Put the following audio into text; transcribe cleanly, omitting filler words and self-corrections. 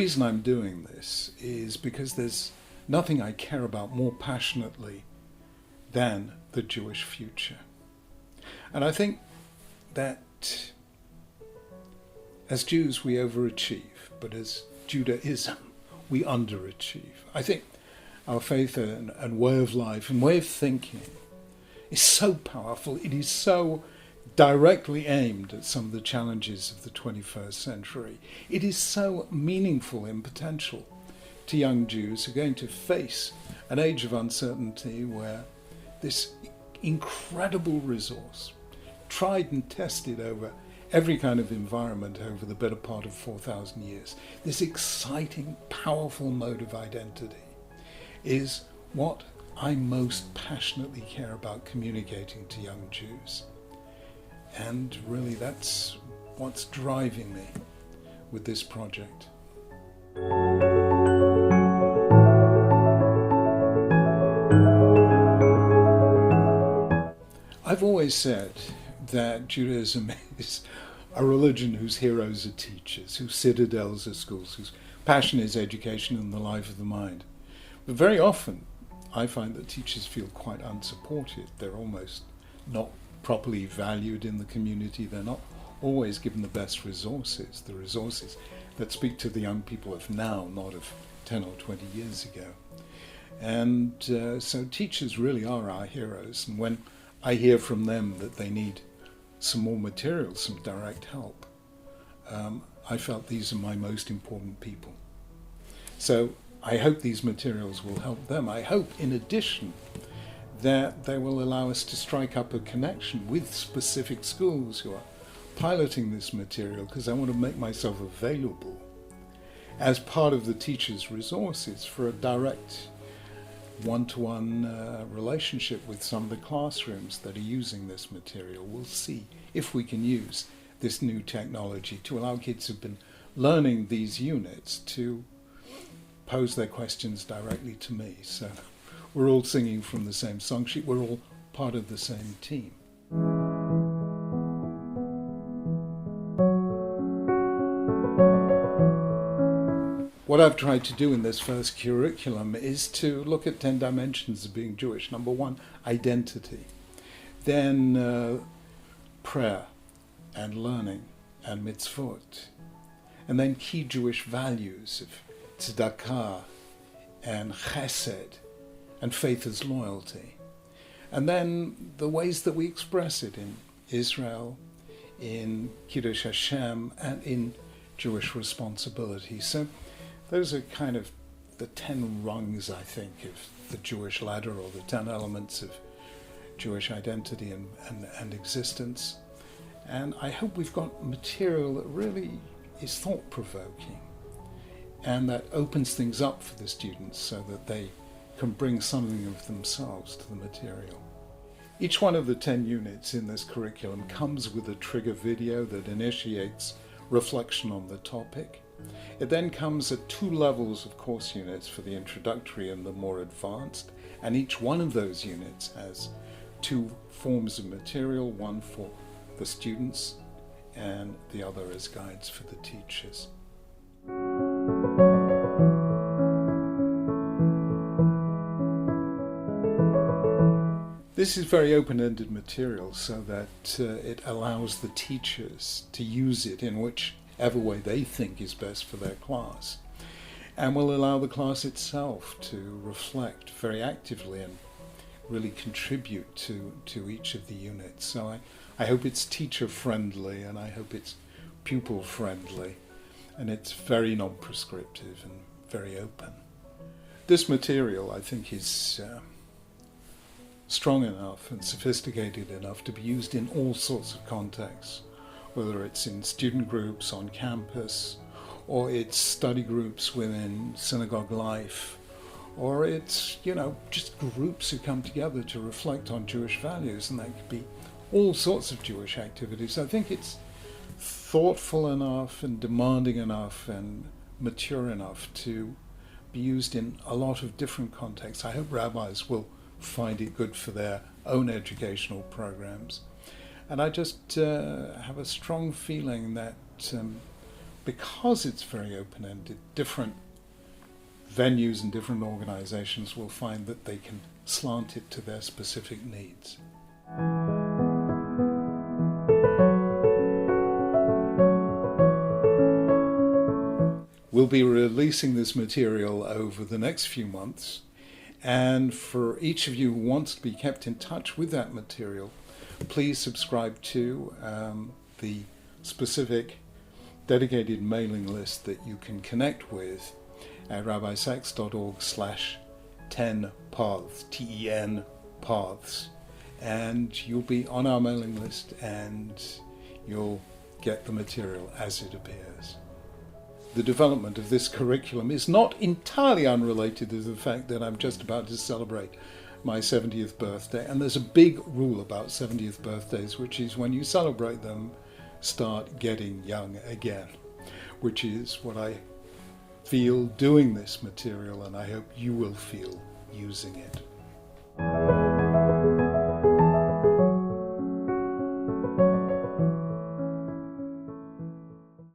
reason I'm doing this is because there's nothing I care about more passionately than the Jewish future. And I think that as Jews we overachieve, but as Judaism we underachieve. I think our faith and way of life and way of thinking is so powerful. It is so directly aimed at some of the challenges of the 21st century. It is so meaningful in potential to young Jews who are going to face an age of uncertainty where this incredible resource, tried and tested over every kind of environment over the better part of 4,000 years, this exciting, powerful mode of identity is what I most passionately care about communicating to young Jews. And really that's what's driving me with this project. I've always said that Judaism is a religion whose heroes are teachers, whose citadels are schools, whose passion is education and the life of the mind. But very often I find that teachers feel quite unsupported. They're almost not properly valued in the community. They're not always given the best resources, the resources that speak to the young people of now, not of 10 or 20 years ago. And so teachers really are our heroes. And when I hear from them that they need some more material, some direct help, I felt these are my most important people. So I hope these materials will help them. I hope, in addition, that they will allow us to strike up a connection with specific schools who are piloting this material, because I want to make myself available as part of the teachers' resources for a direct one-to-one relationship with some of the classrooms that are using this material. We'll see if we can use this new technology to allow kids who've been learning these units to pose their questions directly to me. So we're all singing from the same song sheet. We're all part of the same team. What I've tried to do in this first curriculum is to look at 10 dimensions of being Jewish. Number one, identity. Then prayer and learning and mitzvot. And then key Jewish values of tzedakah and chesed and faith as loyalty. And then the ways that we express it in Israel, in Kiddush Hashem, and in Jewish responsibility. So those are kind of the 10 rungs, I think, of the Jewish ladder, or the 10 elements of Jewish identity and existence. And I hope we've got material that really is thought-provoking and that opens things up for the students so that they can bring something of themselves to the material. Each one of the 10 units in this curriculum comes with a trigger video that initiates reflection on the topic. It then comes at 2 levels of course units for the introductory and the more advanced, and each one of those units has 2 forms of material, one for the students and the other as guides for the teachers. This is very open-ended material so that it allows the teachers to use it in whichever way they think is best for their class, and will allow the class itself to reflect very actively and really contribute to each of the units. So I hope it's teacher-friendly, and I hope it's pupil-friendly, and it's very non-prescriptive and very open. This material, I think, is strong enough and sophisticated enough to be used in all sorts of contexts, whether it's in student groups on campus, or it's study groups within synagogue life, or it's, just groups who come together to reflect on Jewish values, and that could be all sorts of Jewish activities. I think it's thoughtful enough and demanding enough and mature enough to be used in a lot of different contexts. I hope rabbis will find it good for their own educational programs. And I just have a strong feeling that because it's very open-ended, different venues and different organizations will find that they can slant it to their specific needs. We'll be releasing this material over the next few months, and for each of you who wants to be kept in touch with that material, please subscribe to the specific dedicated mailing list that you can connect with at rabbisachs.org/10paths, TEN paths, and you'll be on our mailing list and you'll get the material as it appears. The development of this curriculum is not entirely unrelated to the fact that I'm just about to celebrate my 70th birthday, and there's a big rule about 70th birthdays, which is when you celebrate them, start getting young again, which is what I feel doing this material, and I hope you will feel using it.